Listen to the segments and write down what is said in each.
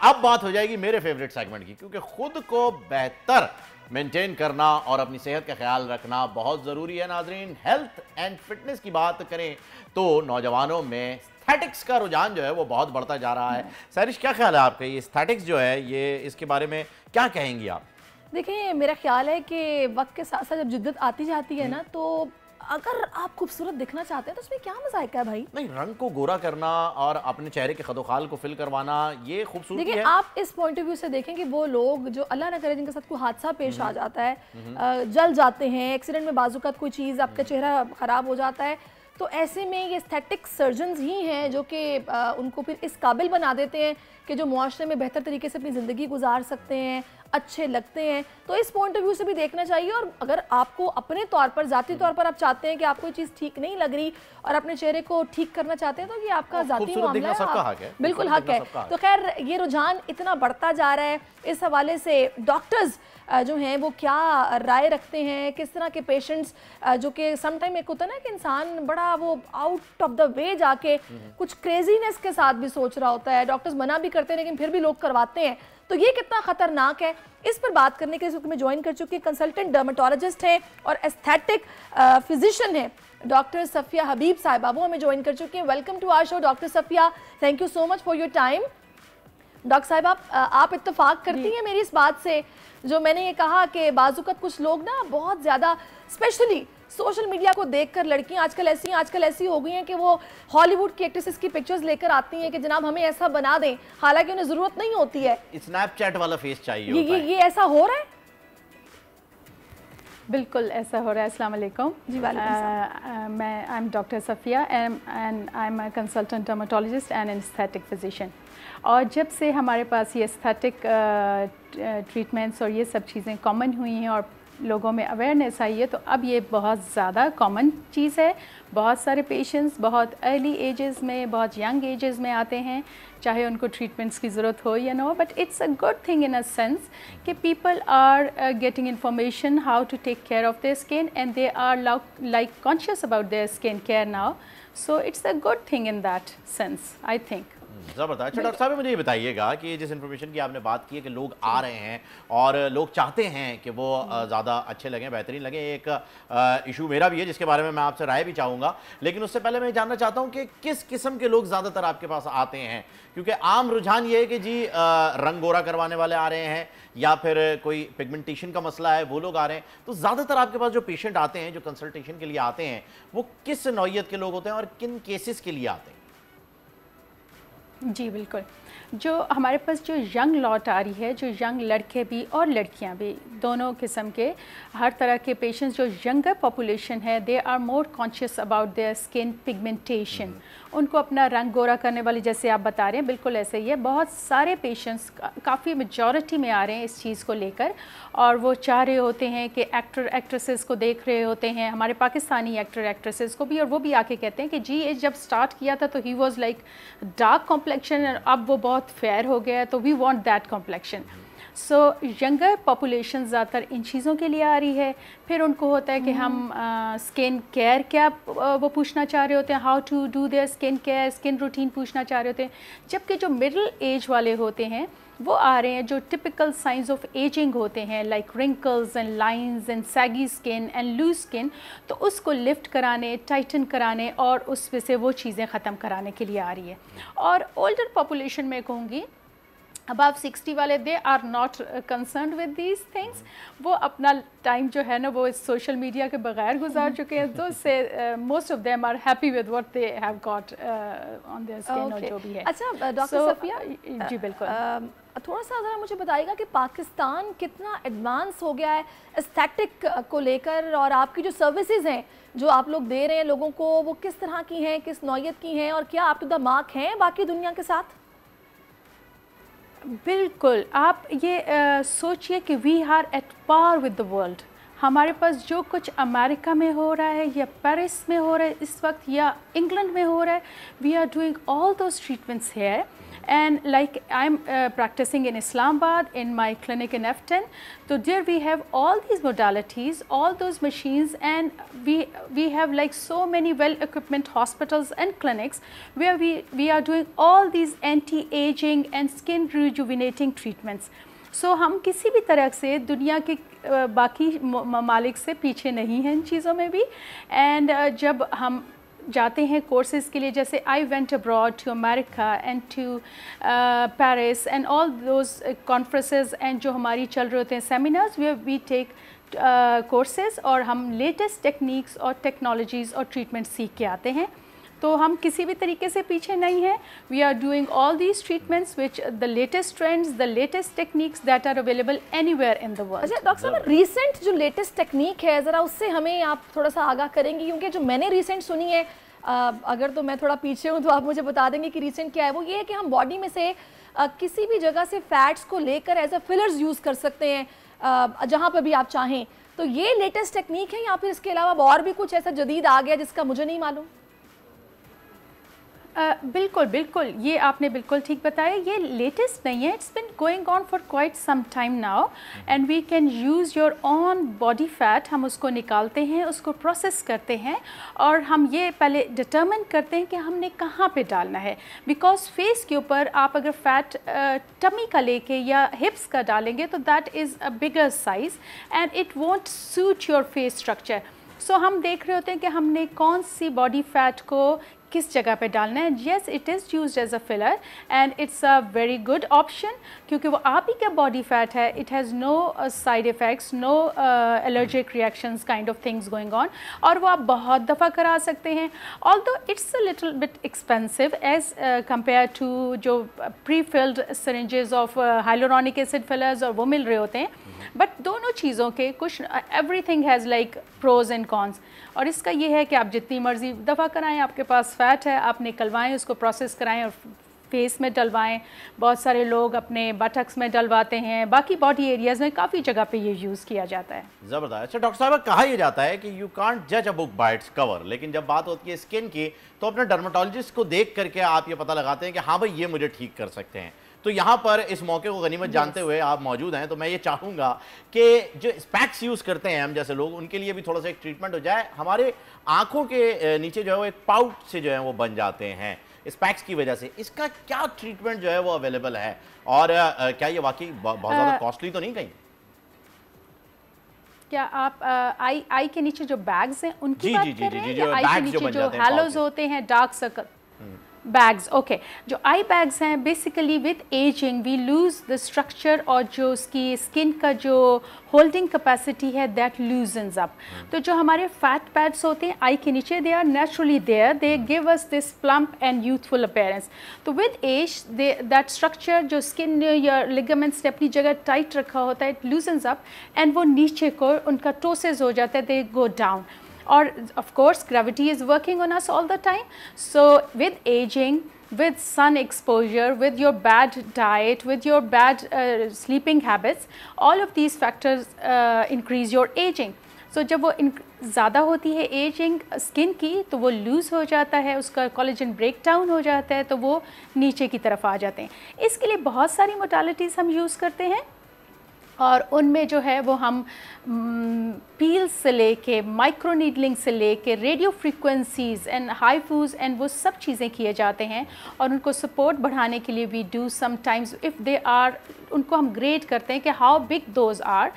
अब बात हो जाएगी मेरे फेवरेट सेगमेंट की, क्योंकि खुद को बेहतर मेंटेन करना और अपनी सेहत का ख्याल रखना बहुत ज़रूरी है। नाजरीन, हेल्थ एंड फिटनेस की बात करें तो नौजवानों में एस्थेटिक्स का रुझान जो है वो बहुत बढ़ता जा रहा है। सैरिश, क्या ख्याल है आपका, ये एस्थेटिक्स जो है ये इसके बारे में क्या कहेंगी आप? देखिए, मेरा ख्याल है कि वक्त के साथ साथ जब जिद्दत आती जाती है ना, तो अगर आप खूबसूरत दिखना चाहते हैं तो उसमें क्या मज़ायका है भाई? नहीं, रंग को गोरा करना और अपने चेहरे के खदोखाल को फिल करवाना ये खूबसूरती है। देखिए, आप इस पॉइंट ऑफ व्यू से देखें कि वो लोग जो अल्लाह ना करे जिनके साथ कोई हादसा पेश आ जाता है, जल जाते हैं, एक्सीडेंट में बाजुकात कोई चीज़, आपका चेहरा ख़राब हो जाता है, तो ऐसे में ये एस्थेटिक सर्जन्स ही हैं जो कि उनको फिर इस काबिल बना देते हैं कि जो मुआशरे में बेहतर तरीके से अपनी ज़िंदगी गुजार सकते हैं, अच्छे लगते हैं। तो इस पॉइंट ऑफ व्यू से भी देखना चाहिए। और अगर आपको अपने तौर पर, ज़ाती तौर पर आप चाहते हैं कि आपको ये चीज़ ठीक नहीं लग रही और अपने चेहरे को ठीक करना चाहते हैं, तो ये आपका ज़ाती मामला है, सबका हक है, बिल्कुल हक है। तो खैर, ये रुझान इतना बढ़ता जा रहा है, इस हवाले से डॉक्टर्स जो हैं वो क्या राय रखते हैं, किस तरह के पेशेंट्स जो कि समटाइम एक होता है ना कि इंसान बड़ा वो आउट ऑफ द वे जाके कुछ क्रेजीनेस के साथ भी सोच रहा होता है, डॉक्टर्स मना भी करते हैं लेकिन फिर भी लोग करवाते हैं, तो ये कितना खतरनाक है। इस पर बात करने के लिए मैं ज्वाइन कर चुकी कंसल्टेंट डर्मेटोलॉजिस्ट हैं और एस्थेटिक फिजिशियन हैं डॉक्टर सफिया हबीब साहिबा, वो हमें ज्वाइन कर चुकी हैं। Welcome to our show doctor Safia, thank you so much for your time. Doctor sahiba, आप इत्तेफाक करती हैं मेरी इस बात से जो मैंने ये कहा कि बाजुकत कुछ लोग ना बहुत ज़्यादा, स्पेशली सोशल मीडिया को देखकर लड़कियां आजकल ऐसी हो गई हैं कि वो हॉलीवुड की एक्ट्रेसेस की पिक्चर्स लेकर आती हैं कि जनाब हमें ऐसा बना दें, हालांकि उन्हें ज़रूरत नहीं होती है। स्नैपचैट वाला फेस चाहिए ये ऐसा हो रहा है? बिल्कुल ऐसा हो रहा है। अस्सलाम वालेकुम जी, वालेकुम। मैं I am doctor Safia and I am a consultant dermatologist and aesthetic physician. और जब से हमारे पास ये एस्थेटिक ट्रीटमेंट्स और ये सब चीज़ें कॉमन हुई हैं और लोगों में अवेयरनेस आई है, तो अब ये बहुत ज़्यादा कॉमन चीज़ है। बहुत सारे पेशेंट्स बहुत अर्ली एजेस में, बहुत यंग एजेस में आते हैं, चाहे उनको ट्रीटमेंट्स की ज़रूरत हो या ना हो, but it's a good thing in a sense कि people are getting information how to take care of their skin and they are like conscious about their skin care now, so it's a good thing in that sense, I think. ज़बरदस्त। अच्छा doctor साहब, मुझे ये बताइएगा कि जिस information की आपने बात की है कि लोग आ रहे हैं और लोग चाहते हैं कि वो ज़्यादा अच्छे लगें, बेहतरीन लगें, एक इशू मेरा भी है जिसके बारे में मैं आपसे राय भी चाहूँगा, लेकिन उससे पहले मैं जानना चाहता हूँ कि किस किस्म के लोग ज़्यादातर आपके पास आते हैं, क्योंकि आम रुझान ये है कि जी रंग गोरा करवाने वाले आ रहे हैं या फिर कोई पिगमेंटेशन का मसला है वो लोग आ रहे हैं, तो ज़्यादातर आपके पास जो पेशेंट आते हैं, जो कंसल्टेशन के लिए आते हैं, वो किस नौइयत के लोग होते हैं और किन केसेस के लिए आते हैं? जी बिल्कुल, जो हमारे पास जो यंग लॉट आ रही है, जो यंग लड़के भी और लड़कियां भी, दोनों किस्म के, हर तरह के पेशेंट्स, जो यंगर पॉपुलेशन है, they are more conscious about their skin pigmentation. उनको अपना रंग गोरा करने वाली, जैसे आप बता रहे हैं, बिल्कुल ऐसे ही है। बहुत सारे पेशेंट्स, काफ़ी मेजॉरिटी में आ रहे हैं इस चीज़ को लेकर, और वो चाह रहे होते हैं कि एक्टर एक्ट्रेसेस को देख रहे होते हैं, हमारे पाकिस्तानी एक्टर एक्ट्रेसेस को भी, और वो भी आके कहते हैं कि जी ये जब स्टार्ट किया था तो he was like dark complexion, अब वो बहुत फेयर हो गया है, तो we want that complexion. So younger population ज़्यादातर इन चीज़ों के लिए आ रही है। फिर उनको होता है कि हम स्किन केयर क्या वो पूछना चाह रहे होते हैं, how to do their skin care, skin routine पूछना चाह रहे होते हैं। जबकि जो मिडिल एज वाले होते हैं वो आ रहे हैं, जो टिपिकल साइंस ऑफ एजिंग होते हैं, like wrinkles and lines and saggy skin and loose skin, तो उसको लिफ्ट कराने, टाइटन कराने और उसमें से वो चीज़ें ख़त्म कराने के लिए आ रही है। और ओल्डर पॉपुलेशन में कहूँगी अबव 60 वाले, they are not concerned with these things. वो अपना टाइम जो है ना वो इस सोशल मीडिया के बगैर गुजार चुके हैं, तो से most of them are happy with what they have got on their skin और जो भी है। अच्छा डॉक्टर सफिया, जी बिल्कुल, थोड़ा सा ज़रा मुझे बताइएगा कि पाकिस्तान कितना एडवांस हो गया है एस्थेटिक को लेकर, और आपकी जो सर्विसेज हैं जो आप लोग दे रहे हैं लोगों को, वो किस तरह की हैं, किस नौइयत की हैं, और क्या आप टू द मार्क हैं बाकी दुनिया के साथ? बिल्कुल, आप ये सोचिए कि we are at par with the world. हमारे पास जो कुछ अमेरिका में हो रहा है या पेरिस में हो रहा है इस वक्त या इंग्लैंड में हो रहा है, we are doing all those treatments here. And like I'm practicing in Islamabad in my clinic in F10, so there we have all these modalities, all those machines, and we have like so many well-equipped hospitals and clinics where we are doing all these anti-aging and skin rejuvenating treatments. So हम किसी भी तरह से दुनिया के बाकी ममालिक से पीछे नहीं हैं इन चीज़ों में भी. And जब हम जाते हैं कोर्सेज़ के लिए, जैसे I went abroad to America and to Paris and all those conferences and जो हमारी चल रहे होते हैं सेमिनार्स, वी टेक कोर्सेज़ और हम लेटेस्ट टेक्निक्स और टेक्नोलॉजीज़ और ट्रीटमेंट सीख के आते हैं. तो हम किसी भी तरीके से पीछे नहीं हैं. We are doing all these treatments which the latest trends, the latest techniques that are available anywhere in the world. अच्छा डॉक्टर साहब, रीसेंट जो लेटेस्ट टेक्निक है ज़रा उससे हमें आप थोड़ा सा आगाह करेंगे, क्योंकि जो मैंने रीसेंट सुनी है, अगर तो मैं थोड़ा पीछे हूँ तो आप मुझे बता देंगे कि रीसेंट क्या है. वो ये है कि हम बॉडी में से किसी भी जगह से फैट्स को लेकर एज अ फिलर्स यूज़ कर सकते हैं जहाँ पर भी आप चाहें. तो ये लेटेस्ट टेक्निक है या फिर इसके अलावा और भी कुछ ऐसा जदीद आ गया जिसका मुझे नहीं मालूम? बिल्कुल बिल्कुल, ये आपने बिल्कुल ठीक बताया. ये लेटेस्ट नहीं है, it's been going on for quite some time now and we can use your own body fat. हम उसको निकालते हैं, उसको प्रोसेस करते हैं और हम ये पहले डिटर्मिन करते हैं कि हमने कहाँ पे डालना है. बिकॉज फेस के ऊपर आप अगर फैट टमी का लेके या हिप्स का डालेंगे तो that is a bigger size and it won't suit your face structure. So हम देख रहे होते हैं कि हमने कौन सी बॉडी फैट को किस जगह पे डालना है. Yes, it is used as a filler and it's a very good option क्योंकि वो आप ही का बॉडी फैट है. It has no side effects, no allergic reactions kind of things going on, और वो आप बहुत दफ़ा करा सकते हैं. Although it's a little bit expensive as compare to जो pre filled syringes of hyaluronic acid fillers और वो मिल रहे होते हैं. बट दोनों चीज़ों के कुछ everything has like pros and cons. और इसका ये है कि आप जितनी मर्ज़ी दफ़ा कराएं, आपके पास फैट है आप निकलवाएं, उसको प्रोसेस कराएं और फेस में डलवाएं. बहुत सारे लोग अपने बटक्स में डलवाते हैं, बाकी बॉडी एरियाज़ में काफ़ी जगह पे ये यूज़ किया जाता है. ज़बरदस्त. अच्छा डॉक्टर साहब, कहा यह जाता है कि यू कांट जज a book by its cover, लेकिन जब बात होती है स्किन की तो अपने डर्मेटोलॉजिस्ट को देख करके आप ये पता लगाते हैं कि हाँ भाई ये मुझे ठीक कर सकते हैं. तो यहाँ पर इस मौके को गनीमत जानते हुए आप मौजूद हैं, तो मैं ये चाहूँगा कि जो स्पैक्स यूज़ करते हैं हम जैसे लोग, उनके लिए भी थोड़ा सा एक ट्रीटमेंट हो जाए. हमारे आंखों के नीचे जो है वो एक पाउट से जो है वो बन जाते हैं स्पैक्स की वजह से. इसका क्या ट्रीटमेंट जो है वो अवेलेबल है और क्या ये वाकई बहुत ज़्यादा कॉस्टली तो नहीं कहीं? क्या आप आई के नीचे जो बैग्स हैं उनकी बात कर रहे हैं या आई के नीचे जो हैलोज होते हैं, डार्क सर्कल बैग्स? ओके, जो आई बैग्स हैं basically with ageing we lose the structure और जो उसकी स्किन का जो होल्डिंग कैपेसिटी है दैट लूजन्स अप. तो जो हमारे फैट पैड्स होते हैं आई के नीचे, they are naturally there, they give us this plump and youthful appearance. तो विद एज दैट स्ट्रक्चर जो स्किन या लिगामेंट्स ने अपनी जगह टाइट रखा होता है, इट लूजन्स अप एंड वो नीचे को उनका टोसेस हो जाता है, they go down. Or of course gravity is working on us all the time. So with aging, with sun exposure, with your bad diet, with your bad sleeping habits, all of these factors increase your aging. So जब वो ज़्यादा होती है ageing skin की तो वो loose हो जाता है, उसका कोलेजन ब्रेक डाउन हो जाता है, तो वो नीचे की तरफ आ जाते हैं. इसके लिए बहुत सारी मोडालिटीज़ हम यूज़ करते हैं और उनमें जो है वो हम पील्स से लेके माइक्रो नीडलिंग से लेके रेडियो फ्रीक्वेंसीज़ एंड हाइफूज एंड वो सब चीज़ें किए जाते हैं. और उनको सपोर्ट बढ़ाने के लिए we do sometimes if they are, उनको हम ग्रेड करते हैं कि how big those are.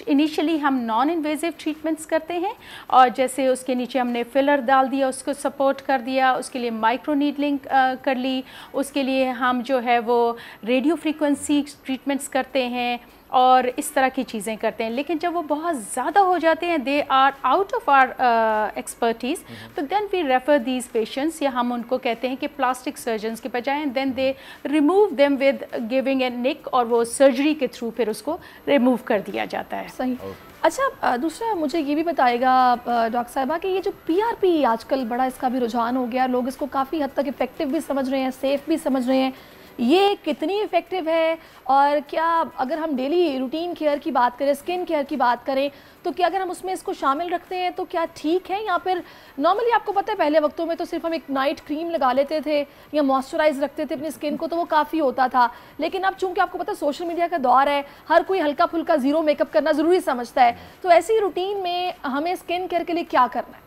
Initially हम नॉन इन्वेजिव ट्रीटमेंट्स करते हैं और जैसे उसके नीचे हमने फिलर डाल दिया, उसको सपोर्ट कर दिया, उसके लिए माइक्रो नीडलिंग कर ली, उसके लिए हम जो है वो रेडियो फ्रीक्वेंसी ट्रीटमेंट्स करते हैं और इस तरह की चीज़ें करते हैं. लेकिन जब वो बहुत ज़्यादा हो जाते हैं, they are out of our expertise, तो then we refer these patients, या हम उनको कहते हैं कि प्लास्टिक सर्जन्स के बजाय then they remove them with giving a nick, और वो सर्जरी के थ्रू फिर उसको रिमूव कर दिया जाता है. सही. अच्छा दूसरा मुझे ये भी बताएगा डॉक्टर साहिबा कि ये जो PRP आजकल बड़ा इसका भी रुझान हो गया, लोग इसको काफ़ी हद तक इफेक्टिव भी समझ रहे हैं, सेफ़ भी समझ रहे हैं, ये कितनी इफ़ेक्टिव है, और क्या अगर हम डेली रूटीन केयर की बात करें, स्किन केयर की बात करें, तो क्या अगर हम उसमें इसको शामिल रखते हैं तो क्या ठीक है, या फिर नॉर्मली आपको पता है पहले वक्तों में तो सिर्फ हम एक नाइट क्रीम लगा लेते थे या मॉइस्चराइज रखते थे अपनी स्किन को, तो वो काफ़ी होता था। लेकिन अब चूंकि आपको पता है सोशल मीडिया का दौर है, हर कोई हल्का फुल्का ज़ीरो मेकअप करना ज़रूरी समझता है, तो ऐसी रूटीन में हमें स्किन केयर के लिए क्या करना है?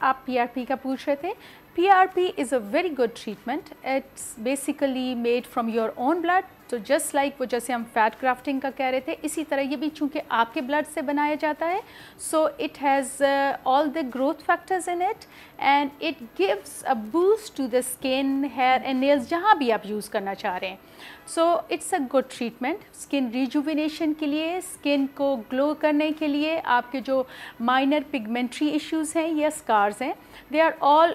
आप PRP का पूछ रहे थे। PRP is a very good treatment. It's basically made from your own blood. तो जस्ट लाइक वो जैसे हम फैट ग्राफ्टिंग का कह रहे थे, इसी तरह ये भी चूँकि आपके ब्लड से बनाया जाता है, so it has all the growth factors in it and it gives a boost to the skin, hair and nails, जहाँ भी आप यूज़ करना चाह रहे हैं। So it's a good treatment skin rejuvenation के लिए, स्किन को ग्लो करने के लिए। आपके जो माइनर पिगमेंट्री इश्यूज़ हैं या स्कार्स हैं, they are all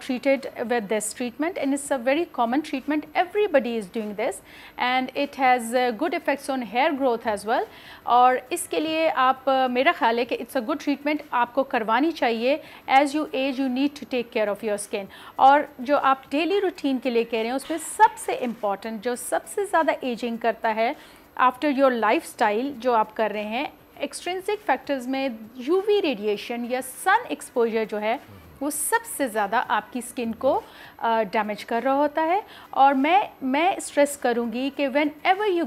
treated with this treatment, and it's a very common treatment. Everybody is doing this and it has good effects on hair growth as well. और इसके लिए आप मेरा ख्याल है कि it's a good treatment, आपको करवानी चाहिए। as you age you need to take care of your skin। और जो आप डेली रूटीन के लिए कह रहे हैं, उसमें सबसे इम्पॉर्टेंट, जो सबसे ज़्यादा एजिंग करता है आफ्टर योर लाइफस्टाइल जो आप कर रहे हैं, एक्सट्रिंसिक फैक्टर्स में UV रेडिएशन या सन एक्सपोजर जो है वो सबसे ज़्यादा आपकी स्किन को डैमेज कर रहा होता है। और मैं स्ट्रेस करूँगी कि whenever you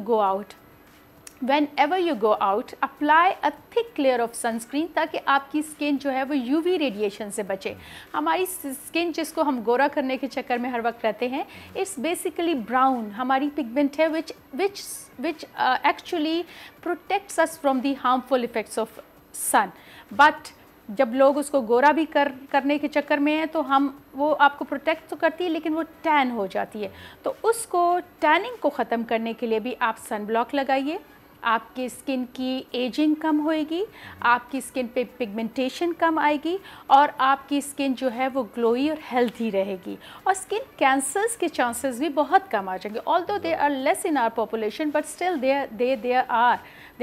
go out apply a thick layer of sunscreen, ताकि आपकी स्किन जो है वो UV रेडिएशन से बचे। हमारी स्किन जिसको हम गोरा करने के चक्कर में हर वक्त रहते हैं, इट्स बेसिकली ब्राउन, हमारी पिगमेंट है which actually protects us from the harmful effects of sun। but जब लोग उसको गोरा भी करने के चक्कर में हैं, तो हम वो आपको प्रोटेक्ट तो करती है लेकिन वो टैन हो जाती है। तो उसको टैनिंग को ख़त्म करने के लिए भी आप सन ब्लॉक लगाइए, आपकी स्किन की एजिंग कम होएगी, आपकी स्किन पे पिगमेंटेशन कम आएगी और आपकी स्किन जो है वो ग्लोई और हेल्थी रहेगी, और स्किन कैंसर्स के चांसेस भी बहुत कम आ जाएंगे। Although they are less in our population but still they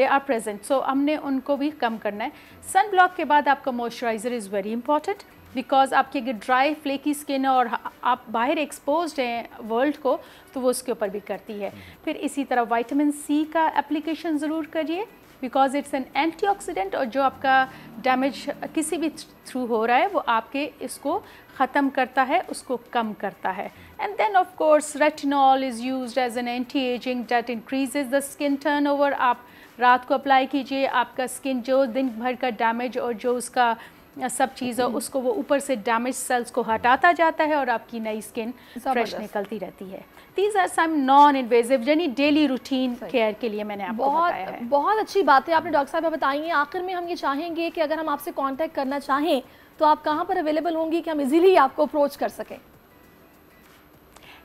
are present, so हमने उनको भी कम करना है। सन ब्लॉक के बाद आपका moisturiser is very important, because आपकी अगर ड्राई फ्लेकी स्किन है और आप बाहर एक्सपोज्ड हैं वर्ल्ड को, तो वो उसके ऊपर भी करती है। फिर इसी तरह विटामिन C का एप्लीकेशन ज़रूर करिए, बिकॉज इट्स एन एंटीऑक्सीडेंट, और जो आपका डैमेज किसी भी थ्रू हो रहा है वो आपके इसको ख़त्म करता है, उसको कम करता है। And then of course retinol is used as an anti ageing that increases the skin turnover. आप रात को अप्लाई कीजिए, आपका स्किन जो दिन भर का डैमेज और जो उसका सब चीज़ है उसको वो ऊपर से डैमेज सेल्स को हटाता जाता है और आपकी नई स्किन फ्रेश निकलती रहती है। These are some non invasive यानी डेली रूटीन केयर के लिए मैंने आपको बताया है। बहुत अच्छी बातें आपने डॉक्टर साहब बताई हैं। आखिर में हम ये चाहेंगे कि अगर हम आपसे कांटेक्ट करना चाहें तो आप कहाँ पर अवेलेबल होंगी कि हम इजीली आपको अप्रोच कर सकें?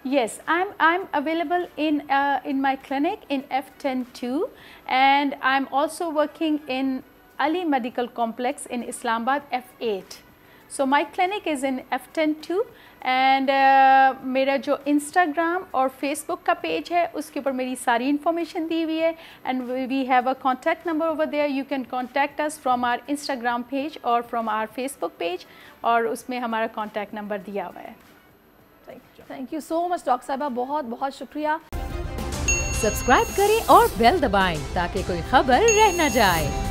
Yes, I'm available in my clinic in F102, and I'm also working in Ali Medical Complex in Islamabad F8. So my clinic is in F102, and मेरा जो Instagram और Facebook का पेज है उसके ऊपर मेरी सारी इन्फॉर्मेशन दी हुई है, and we have a contact number over there. You can contact us from our Instagram page or from our Facebook page, और उसमें हमारा contact number दिया हुआ है। Thank you so much doctor साहिबा, बहुत बहुत शुक्रिया। सब्सक्राइब करें और बेल दबाएं ताकि कोई खबर रह न जाए।